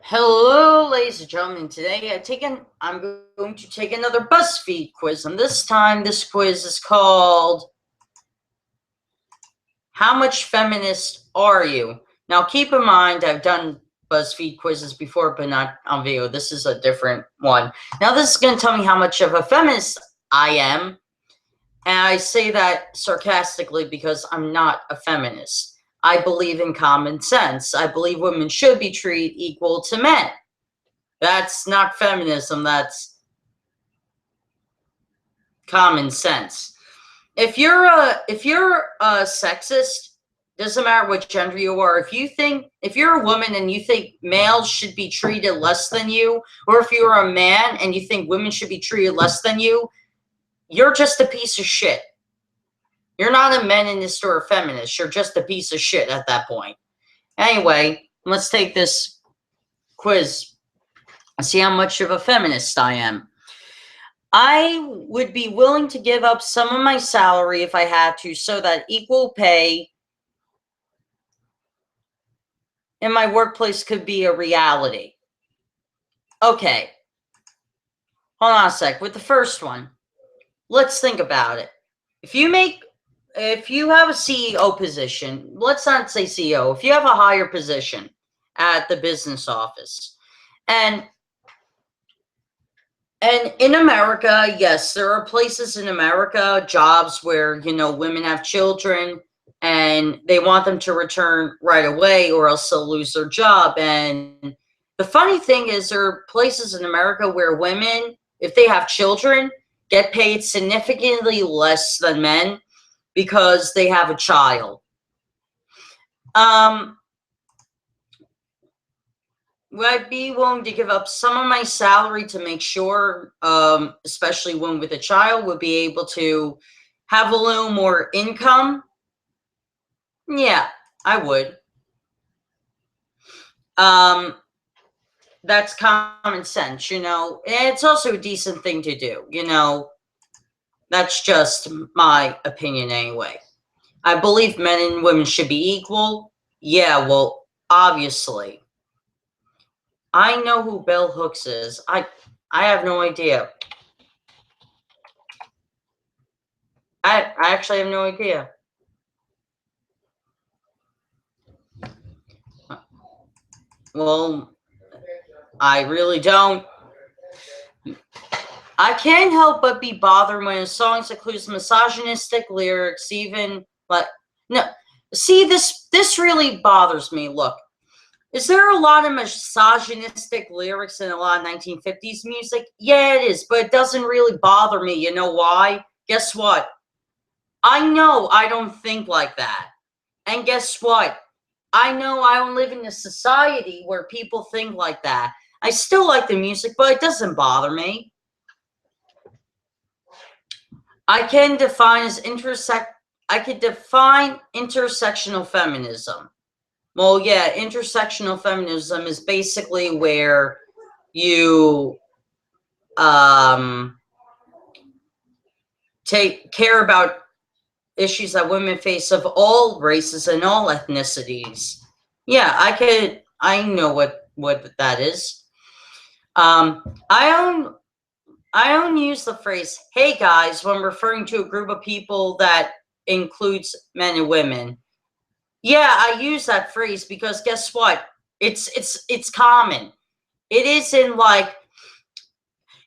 Hello, ladies and gentlemen. Today I'm going to take another BuzzFeed quiz, and this time this quiz is called "How much feminist are you?" Now, keep in mind I've done BuzzFeed quizzes before, but not on video. This is a different one. Now, this is going to tell me how much of a feminist I am, and I say that sarcastically because I'm not a feminist. I believe in common sense. I believe women should be treated equal to men. That's not feminism, that's common sense. If you're a sexist, doesn't matter what gender you are. If you're a woman and you think males should be treated less than you, or if you're a man and you think women should be treated less than you, you're just a piece of shit. You're not a meninist or a feminist. You're just a piece of shit at that point. Anyway, let's take this quiz and see how much of a feminist I am. I would be willing to give up some of my salary if I had to so that equal pay in my workplace could be a reality. Okay. Hold on a sec. With the first one, let's think about it. If you have a CEO position, let's not say CEO, if you have a higher position at the business office, and in America, yes, there are places in America, jobs where, women have children and they want them to return right away or else they'll lose their job. And the funny thing is there are places in America where women, if they have children, get paid significantly less than men because they have a child. Would I be willing to give up some of my salary to make sure, especially one with a child, would be able to have a little more income? Yeah, I would. That's common sense, and it's also a decent thing to do, That's just my opinion anyway. I believe men and women should be equal. Yeah, well, obviously. I know who Bell Hooks is. I have no idea. I actually have no idea. Well, I really don't. I can't help but be bothered when a song includes misogynistic lyrics, even but no. See, this really bothers me. Look, is there a lot of misogynistic lyrics in a lot of 1950s music? Yeah, it is, but it doesn't really bother me. You know why? Guess what? I know I don't think like that. And guess what? I know I don't live in a society where people think like that. I still like the music, but it doesn't bother me. I could define intersectional feminism. Well, yeah, intersectional feminism is basically where you take care about issues that women face of all races and all ethnicities. Yeah, I know what that is. I only use the phrase "hey guys" when referring to a group of people that includes men and women. Yeah, I use that phrase because guess what? It's common. It isn't like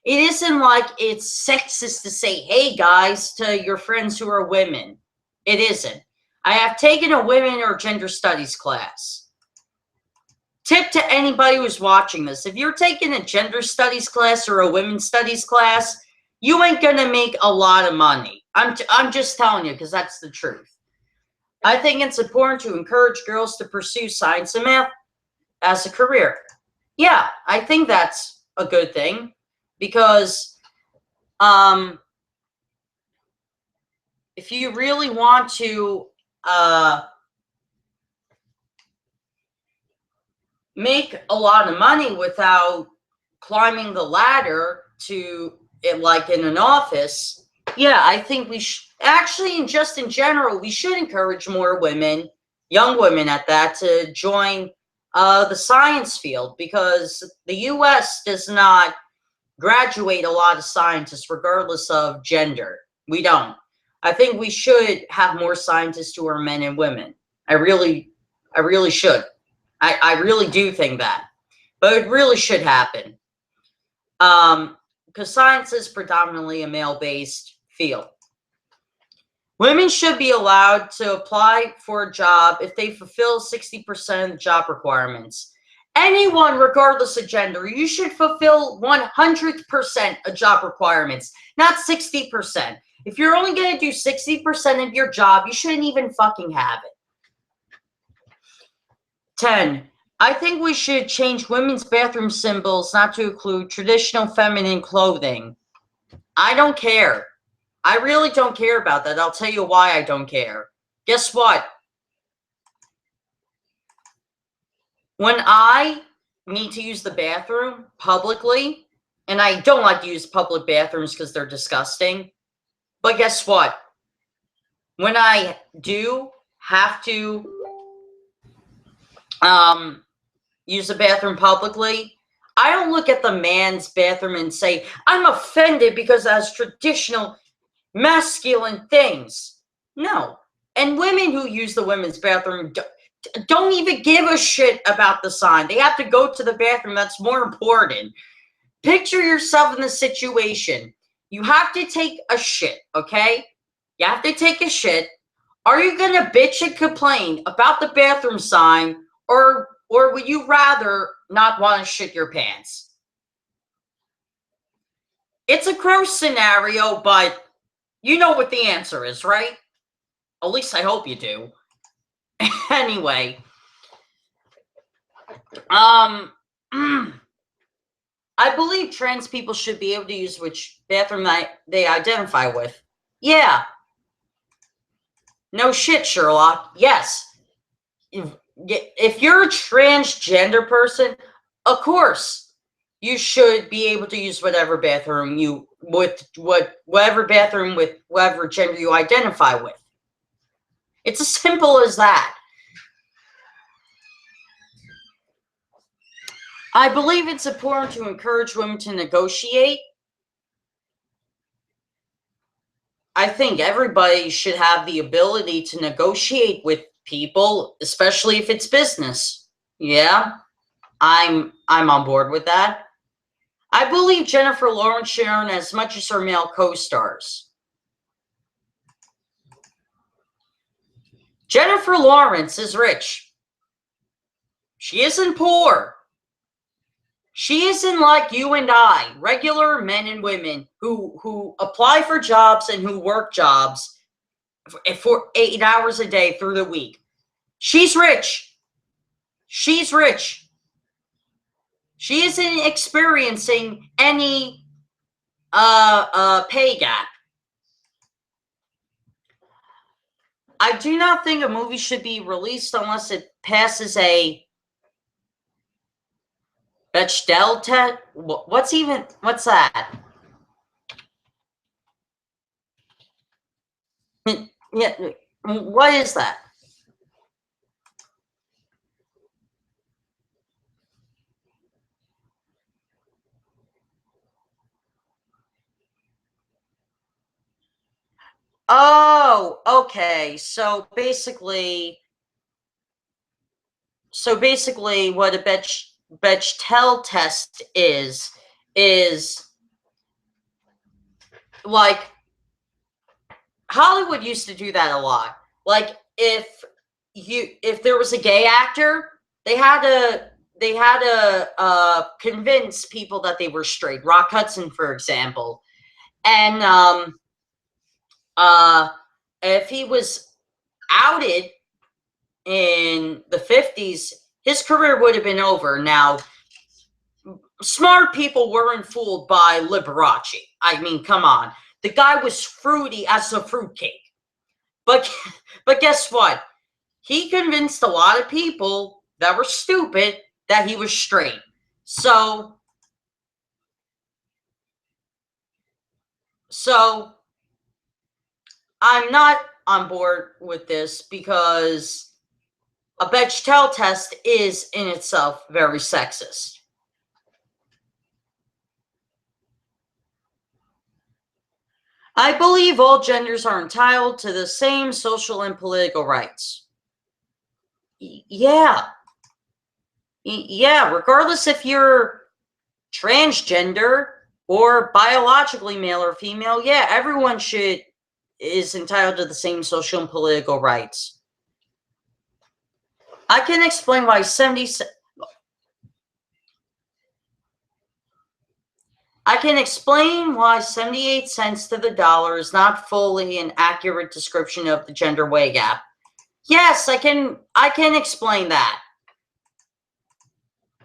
it's sexist to say "hey guys" to your friends who are women. It isn't. I have taken a women or gender studies class. Tip to anybody who's watching this: if you're taking a gender studies class or a women's studies class, you ain't gonna make a lot of money. I'm just telling you because that's the truth. I think it's important to encourage girls to pursue science and math as a career. Yeah, I think that's a good thing because if you really want to make a lot of money without climbing the ladder to it, like in an office, yeah, I think we should actually, just in general, we should encourage more women, young women at that, to join The science field, because the U.S. does not graduate a lot of scientists regardless of gender. We don't. I think we should have more scientists who are men and women. I really should. I really do think that. But it really should happen. Because science is predominantly a male-based field. Women should be allowed to apply for a job if they fulfill 60% of the job requirements. Anyone, regardless of gender, you should fulfill 100% of job requirements, not 60%. If you're only going to do 60% of your job, you shouldn't even fucking have it. 10. I think we should change women's bathroom symbols not to include traditional feminine clothing. I don't care. I really don't care about that. I'll tell you why I don't care. Guess what? When I need to use the bathroom publicly, and I don't like to use public bathrooms because they're disgusting, but guess what? When I do have to use the bathroom publicly, I don't look at the man's bathroom and say, I'm offended because it has traditional masculine things. No. And women who use the women's bathroom don't even give a shit about the sign. They have to go to the bathroom. That's more important. Picture yourself in the situation. You have to take a shit, okay? You have to take a shit. Are you going to bitch and complain about the bathroom sign, or would you rather not want to shit your pants? It's a gross scenario, but you know what the answer is, right? At least I hope you do. Anyway, I believe trans people should be able to use which bathroom they identify with. Yeah. No shit, Sherlock. Yes. If you're a transgender person, of course, you should be able to use whatever bathroom whatever bathroom with whatever gender you identify with. It's as simple as that. I believe it's important to encourage women to negotiate. I think everybody should have the ability to negotiate with people, especially if it's business. Yeah, I'm on board with that. I believe Jennifer Lawrence should earn as much as her male co-stars. Jennifer Lawrence is rich. She isn't poor. She isn't like you and I, regular men and women who apply for jobs and who work jobs for 8 hours a day through the week. She's rich. She's rich. She isn't experiencing any pay gap. I do not think a movie should be released unless it passes a Bechdel test. What's that? Yeah, what is that? Oh, okay. So basically, what a Bechdel test is like Hollywood used to do that a lot. Like if there was a gay actor, they had to convince people that they were straight. Rock Hudson, for example, and if he was outed in the 50s, his career would have been over. Now, smart people weren't fooled by Liberace. I mean, come on. The guy was fruity as a fruitcake. But guess what? He convinced a lot of people that were stupid that he was straight. So I'm not on board with this because a Bechdel test is in itself very sexist. I believe all genders are entitled to the same social and political rights. Yeah. Yeah, regardless if you're transgender or biologically male or female, yeah, everyone is entitled to the same social and political rights. I can explain why 78 cents to the dollar is not fully an accurate description of the gender wage gap. Yes, I can explain that.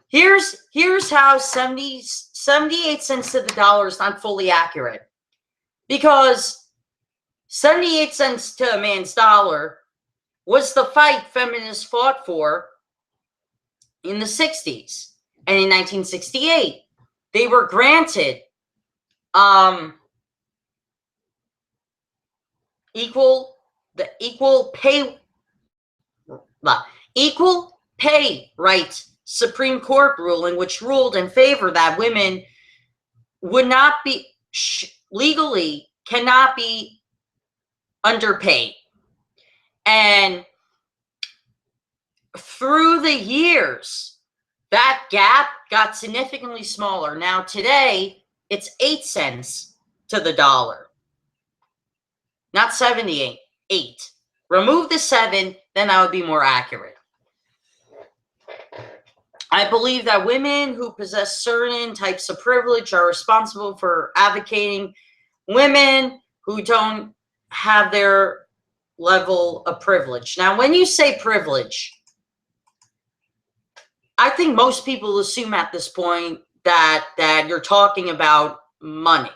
Here's how 78 cents to the dollar is not fully accurate. Because 78 cents to a man's dollar was the fight feminists fought for in the 60s. And in 1968, they were granted equal pay right Supreme Court ruling, which ruled in favor that women would not be legally cannot be underpaid. And through the years, that gap got significantly smaller. Now today, it's 8 cents to the dollar. Not 78, 8. Remove the 7, then that would be more accurate. I believe that women who possess certain types of privilege are responsible for advocating women who don't have their level of privilege. Now, when you say privilege, I think most people assume at this point that you're talking about money.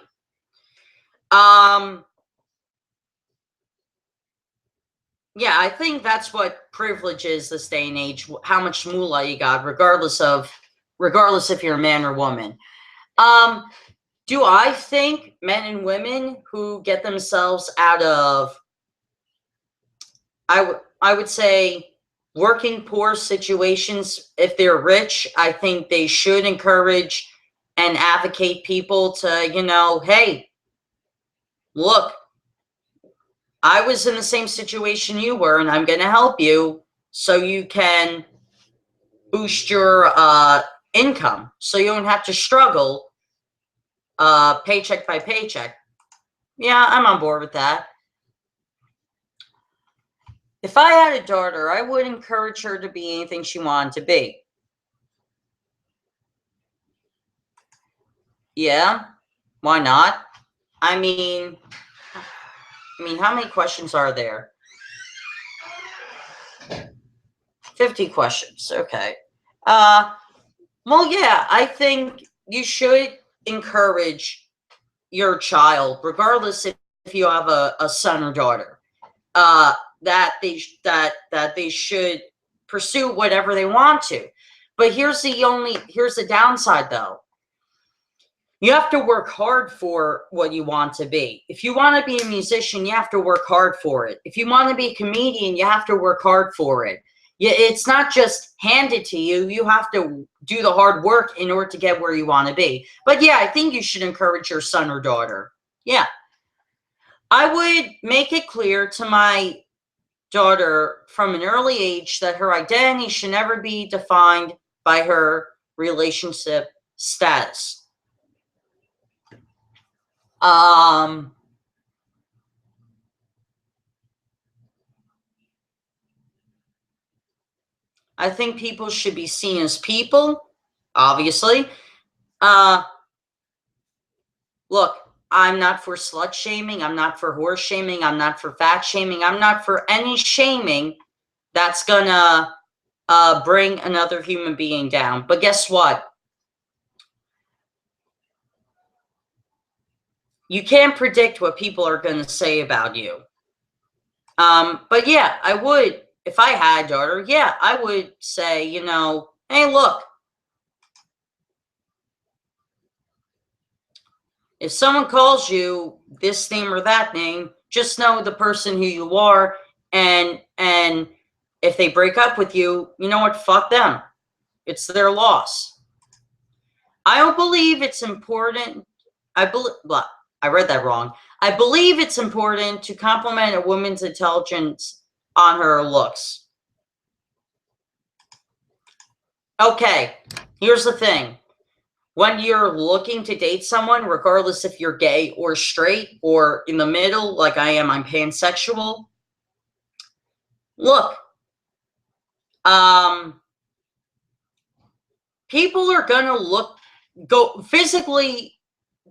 Yeah, I think that's what privilege is this day and age, how much moolah you got, regardless if you're a man or woman. Do I think men and women who get themselves out of, I would say, working poor situations, if they're rich, I think they should encourage and advocate people to, hey, look, I was in the same situation you were, and I'm going to help you so you can boost your income, so you don't have to struggle paycheck by paycheck. Yeah, I'm on board with that. If I had a daughter, I would encourage her to be anything she wanted to be. Yeah, why not? I mean, how many questions are there? 50 questions. Okay. Well, yeah, I think you should encourage your child, regardless if you have a son or daughter, that they should pursue whatever they want to. But here's the downside, though. You have to work hard for what you want to be. If you want to be a musician, you have to work hard for it. If you want to be a comedian, you have to work hard for it. It's not just handed to you. You have to do the hard work in order to get where you want to be. But yeah, I think you should encourage your son or daughter. Yeah. I would make it clear to my daughter from an early age that her identity should never be defined by her relationship status. I think people should be seen as people, obviously. Look, I'm not for slut shaming. I'm not for horse shaming. I'm not for fat shaming. I'm not for any shaming that's gonna bring another human being down. But guess what? You can't predict what people are going to say about you. But yeah, I would, if I had a daughter, yeah, I would say, hey, look, if someone calls you this name or that name, just know the person who you are and If they break up with you, you know what? Fuck them. It's their loss. I don't believe it's important. I read that wrong. I believe it's important to compliment a woman's intelligence on her looks. Okay, here's the thing. When you're looking to date someone, regardless if you're gay or straight or in the middle, like I am, I'm pansexual. Look, people are gonna go physically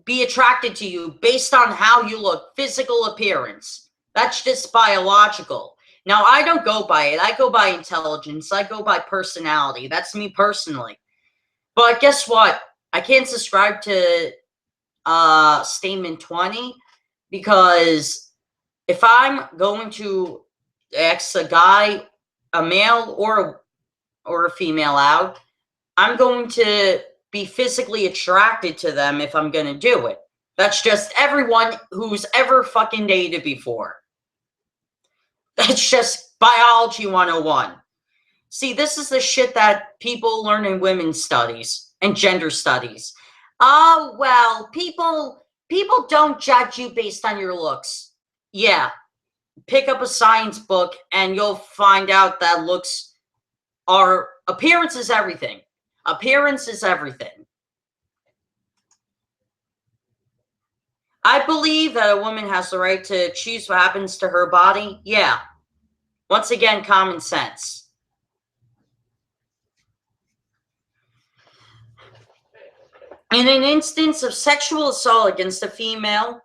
be attracted to you based on how you look, physical appearance. That's just biological. Now, I don't go by it. I go by intelligence. I go by personality. That's me personally. But guess what? I can't subscribe to statement 20 because if I'm going to ask a guy, a male or a female out, I'm going to be physically attracted to them if I'm going to do it. That's just everyone who's ever fucking dated before. That's just biology 101. See, this is the shit that people learn in women's studies and gender studies. Oh, well, people don't judge you based on your looks. Yeah, pick up a science book and you'll find out that appearance is everything. Appearance is everything. I believe that a woman has the right to choose what happens to her body. Yeah. Once again, common sense. In an instance of sexual assault against a female,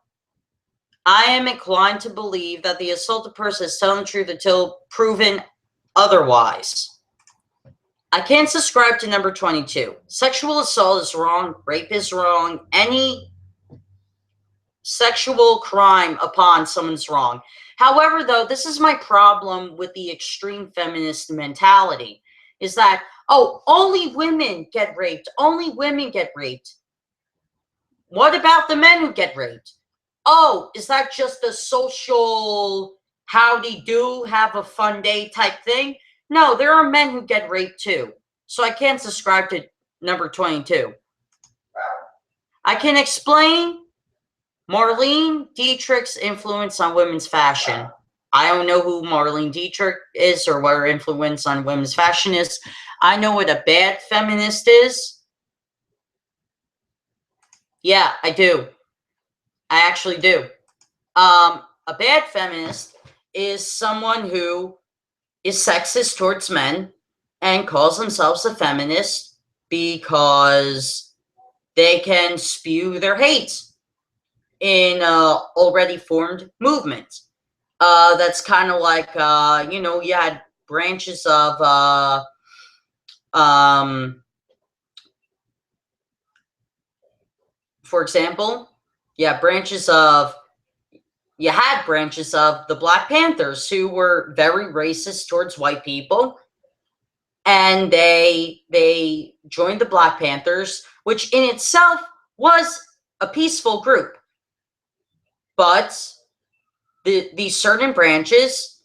I am inclined to believe that the assaulted person is telling the truth until proven otherwise. I can't subscribe to number 22. Sexual assault is wrong. Rape is wrong. Any sexual crime upon someone's wrong. However, though, this is my problem with the extreme feminist mentality, is that, oh, only women get raped. Only women get raped. What about the men who get raped? Oh, is that just a social howdy-do, have a fun day type thing? No, there are men who get raped too. So I can't subscribe to number 22. I can explain Marlene Dietrich's influence on women's fashion. I don't know who Marlene Dietrich is or what her influence on women's fashion is. I know what a bad feminist is. Yeah, I do. I actually do. A bad feminist is someone who is sexist towards men and calls themselves a feminist because they can spew their hate in an already formed movement. That's kind of like, you had branches of, for example, you had branches of the Black Panthers who were very racist towards white people. And they joined the Black Panthers, which in itself was a peaceful group. But these certain branches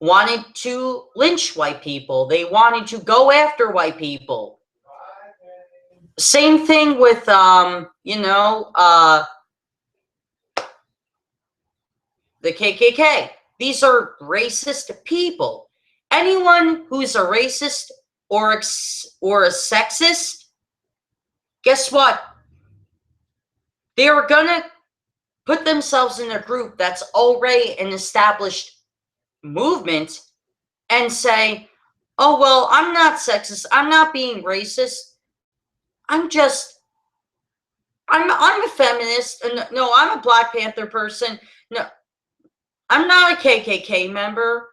wanted to lynch white people. They wanted to go after white people. Same thing with, the KKK. These are racist people. Anyone who's a racist or a sexist, guess what? They're gonna put themselves in a group that's already an established movement and say, oh, well, I'm not sexist. I'm not being racist. I'm a feminist. No, I'm a Black Panther person. No, I'm not a KKK member.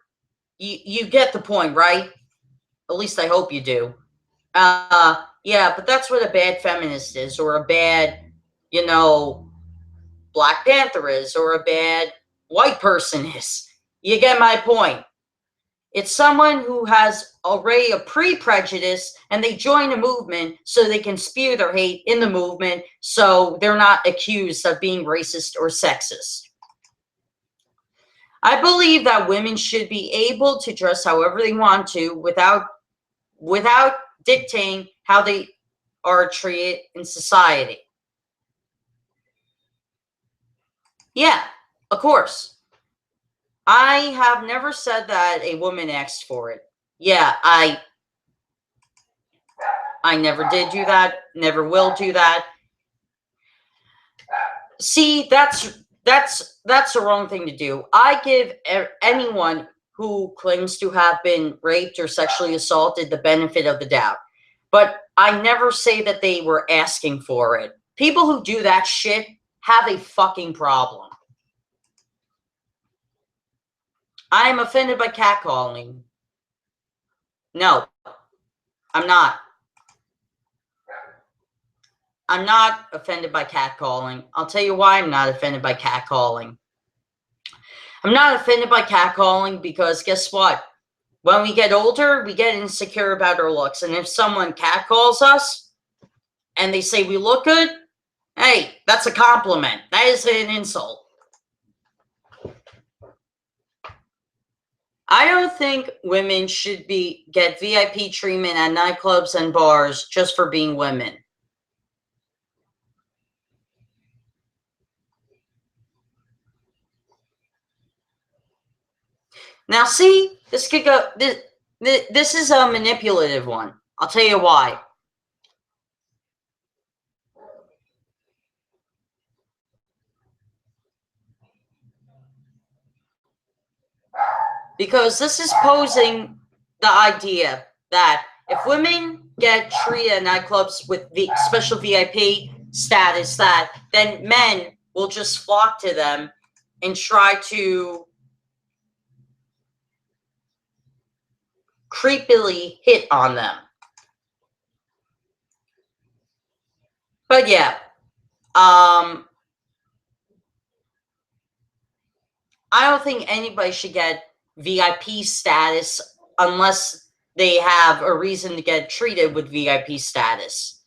You get the point, right? At least I hope you do. Yeah, but that's what a bad feminist is, or a bad, Black Panther is, or a bad white person is. You get my point. It's someone who has already a pre-prejudice and they join a movement so they can spew their hate in the movement so they're not accused of being racist or sexist. I believe that women should be able to dress however they want to without dictating how they are treated in society. Yeah, of course. I have never said that a woman asked for it. Yeah, I never did do that, never will do that. See, that's the wrong thing to do. I give anyone who claims to have been raped or sexually assaulted the benefit of the doubt. But I never say that they were asking for it. People who do that shit have a fucking problem. I am offended by catcalling. No, I'm not. I'm not offended by catcalling. I'll tell you why I'm not offended by catcalling. I'm not offended by catcalling because guess what? When we get older, we get insecure about our looks. And if someone catcalls us and they say we look good, hey, that's a compliment. That is an insult. I don't think women should get VIP treatment at nightclubs and bars just for being women. Now, see, this could go. This is a manipulative one. I'll tell you why. Because this is posing the idea that if women get treated at nightclubs with special VIP status, that then men will just flock to them and try to creepily hit on them. But yeah, I don't think anybody should get VIP status unless they have a reason to get treated with VIP status.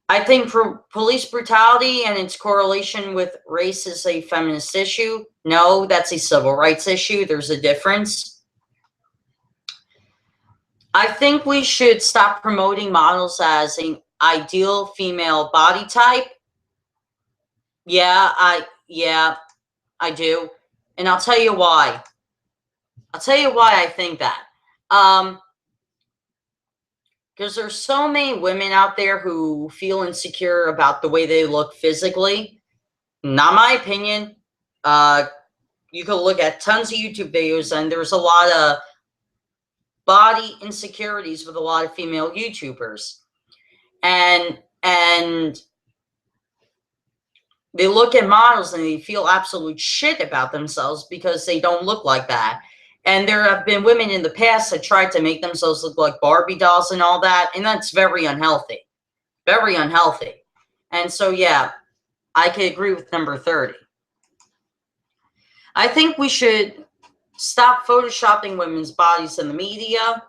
I think for police brutality and its correlation with race is a feminist issue. No, that's a civil rights issue. There's a difference. I think we should stop promoting models as an ideal female body type. Yeah, I do. And I'll tell you why. I'll tell you why I think that. Because there's so many women out there who feel insecure about the way they look physically. Not my opinion. You can look at tons of YouTube videos, and there's a lot of body insecurities with a lot of female YouTubers, and they look at models and they feel absolute shit about themselves because they don't look like that. And there have been women in the past that tried to make themselves look like Barbie dolls and all that, and that's very unhealthy. Very unhealthy. And so, yeah, I could agree with number 30. I think we should stop photoshopping women's bodies in the media.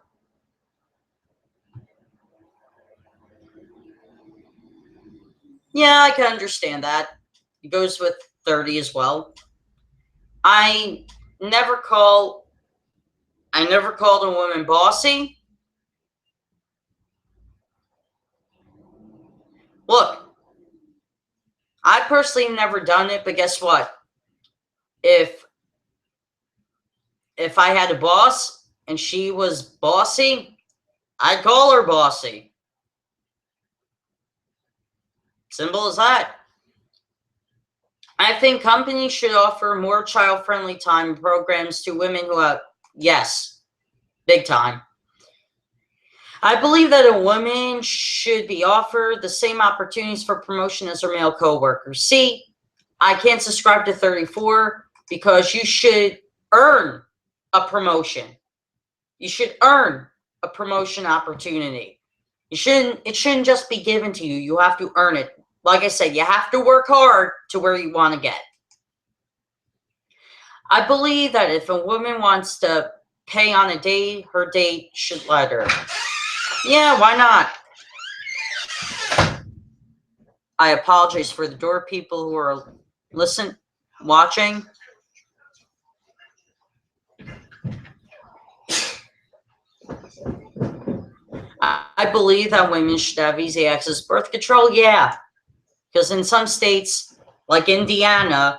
Yeah, I can understand that. It goes with 30 as well. I never called a woman bossy. Look, I personally have never done it, but guess what? If I had a boss and she was bossy, I'd call her bossy. Simple as that. I think companies should offer more child-friendly time programs to women who have, yes, big time. I believe that a woman should be offered the same opportunities for promotion as her male coworkers. See, I can't subscribe to 34 because you should earn a promotion. You should earn a promotion opportunity. It shouldn't just be given to you. You have to earn it. Like I said, you have to work hard to where you want to get. I believe that if a woman wants to pay on a date, her date should let her. Yeah, why not? I apologize for the door people who are watching. I believe that women should have easy access to birth control. Yeah, because in some states, like Indiana,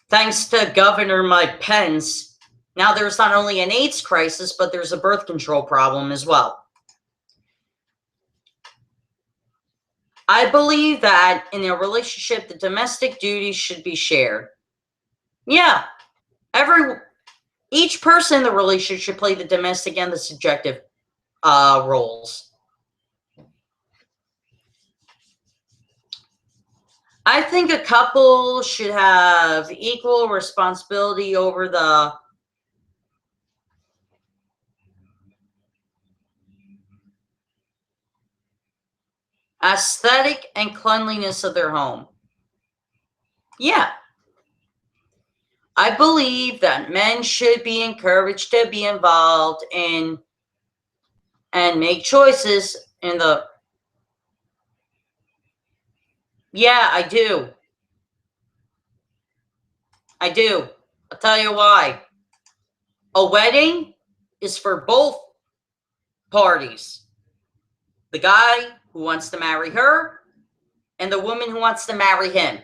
thanks to Governor Mike Pence, now there's not only an AIDS crisis, but there's a birth control problem as well. I believe that in a relationship, the domestic duties should be shared. Yeah, each person in the relationship play the domestic and the subjective roles. I think a couple should have equal responsibility over the aesthetic and cleanliness of their home. Yeah. I believe that men should be encouraged to be involved in and make choices in the. Yeah, I do. I do. I'll tell you why. A wedding is for both parties. The guy who wants to marry her and the woman who wants to marry him.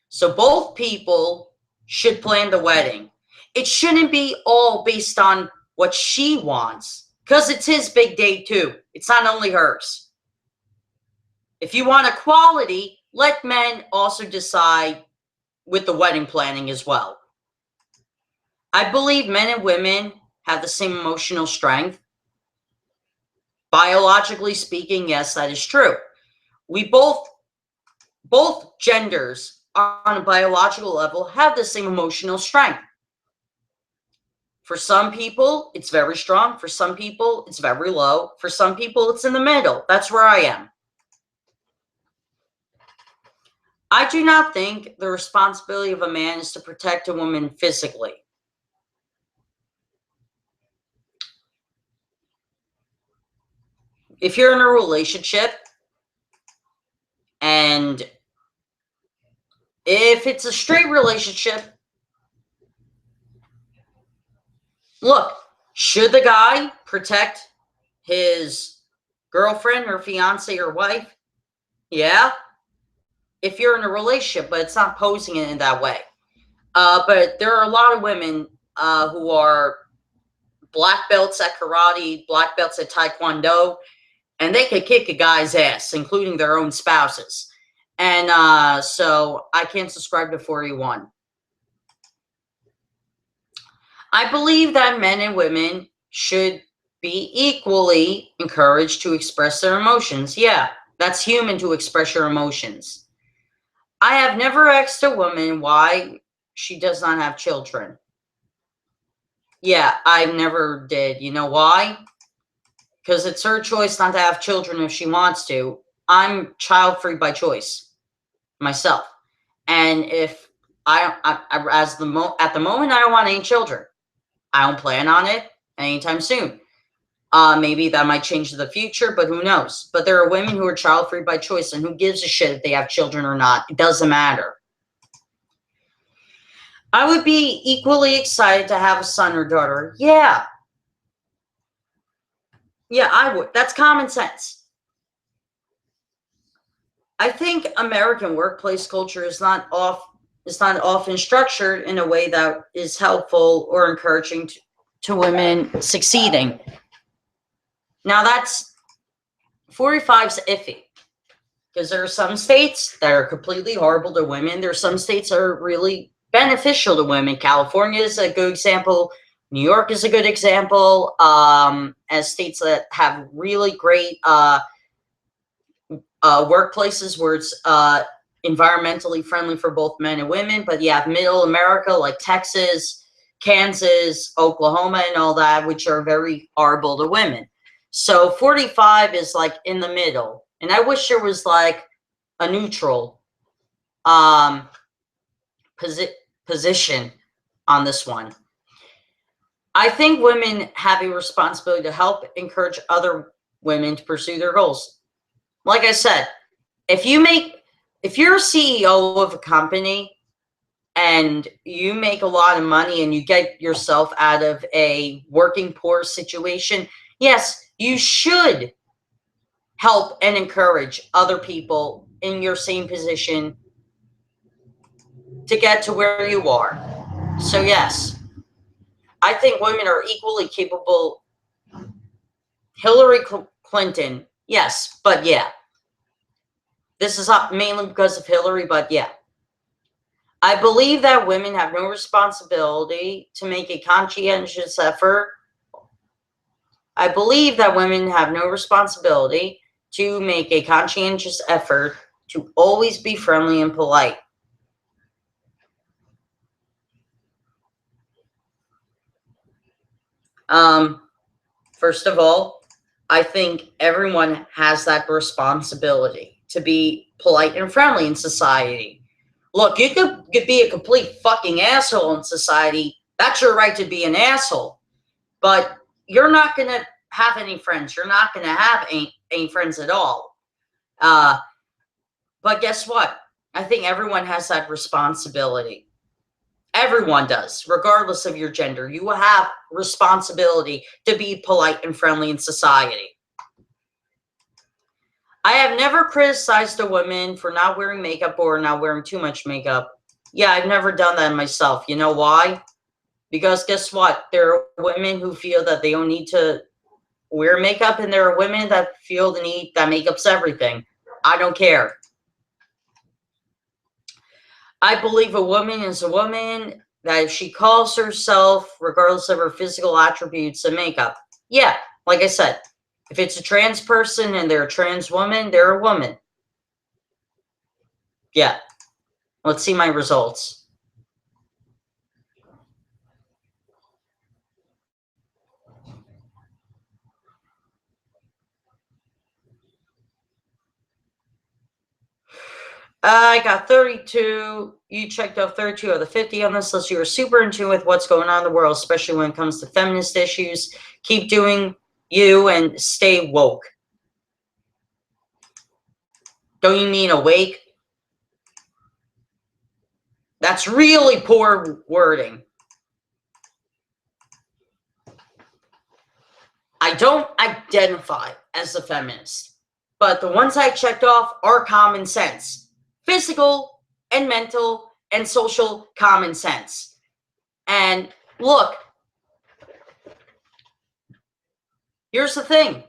So both people should plan the wedding. It shouldn't be all based on what she wants, because it's his big day too. It's not only hers. If you want equality, let men also decide with the wedding planning as well. I believe men and women have the same emotional strength. Biologically speaking, yes, that is true. We both genders on a biological level have the same emotional strength. For some people, it's very strong. For some people, it's very low. For some people, it's in the middle. That's where I am. I do not think the responsibility of a man is to protect a woman physically. If you're in a relationship and if it's a straight relationship, look, should the guy protect his girlfriend or fiance or wife? Yeah. If you're in a relationship, but it's not posing it in that way. But there are a lot of women who are black belts at karate, black belts at taekwondo, and they could kick a guy's ass, including their own spouses. And so I can't subscribe to 41. I believe that men and women should be equally encouraged to express their emotions. Yeah, that's human to express your emotions. I have never asked a woman why she does not have children. Yeah, I never did. You know why? Because it's her choice not to have children if she wants to. I'm child-free by choice myself. And if at the moment, I don't want any children. I don't plan on it anytime soon. Maybe that might change in the future, but who knows? But there are women who are child-free by choice, and who gives a shit if they have children or not? It doesn't matter. I would be equally excited to have a son or daughter. Yeah. Yeah, I would. That's common sense. I think American workplace culture is not often structured in a way that is helpful or encouraging to women succeeding. Now that's 45's iffy, because there are some states that are completely horrible to women. There are some states that are really beneficial to women. California is a good example. New York is a good example, as states that have really great workplaces where it's environmentally friendly for both men and women. But you have middle America like Texas, Kansas, Oklahoma, and all that, which are very horrible to women. So 45 is like in the middle. And I wish there was like a neutral position on this one. I think women have a responsibility to help encourage other women to pursue their goals. Like I said, if you're a CEO of a company and you make a lot of money and you get yourself out of a working poor situation, yes, you should help and encourage other people in your same position to get to where you are. So yes, I think women are equally capable. Hillary Clinton, yes, but yeah. This is not mainly because of Hillary, but yeah. I believe that women have no responsibility to make a conscientious effort. I believe that women have no responsibility to make a conscientious effort to always be friendly and polite. First of all, I think everyone has that responsibility to be polite and friendly in society. Look, you could be a complete fucking asshole in society. That's your right to be an asshole. But you're not going to have any friends. You're not going to have any friends at all. But guess what? I think everyone has that responsibility. Everyone does, regardless of your gender. You have responsibility to be polite and friendly in society. I have never criticized a woman for not wearing makeup or not wearing too much makeup. Yeah, I've never done that myself. You know why? Because guess what? There are women who feel that they don't need to wear makeup, and there are women that feel the need that makeup's everything. I don't care. I believe a woman is a woman, that if she calls herself, regardless of her physical attributes, and makeup. Yeah, like I said, if it's a trans person and they're a trans woman, they're a woman. Yeah. Let's see my results. I got 32. You checked off 32 of the 50 on this list. You are super in tune with what's going on in the world, especially when it comes to feminist issues. Keep doing you and stay woke. Don't you mean awake? That's really poor wording. I don't identify as a feminist, but the ones I checked off are common sense. Physical and mental and social common sense. And look, here's the thing.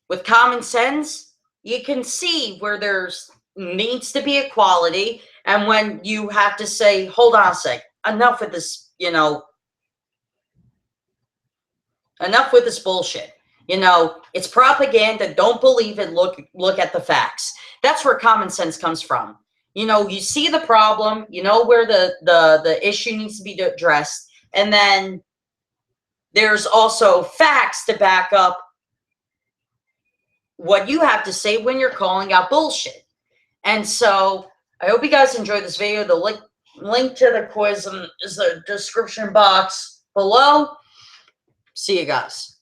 With common sense, you can see where there's needs to be equality, and when you have to say, hold on a sec, enough with this, enough with this bullshit. It's propaganda. Don't believe it. Look at the facts. That's where common sense comes from. You see the problem, where the issue needs to be addressed, and then there's also facts to back up what you have to say when you're calling out bullshit. And so I hope you guys enjoyed this video. The link to the quiz is in the description box below. See you guys.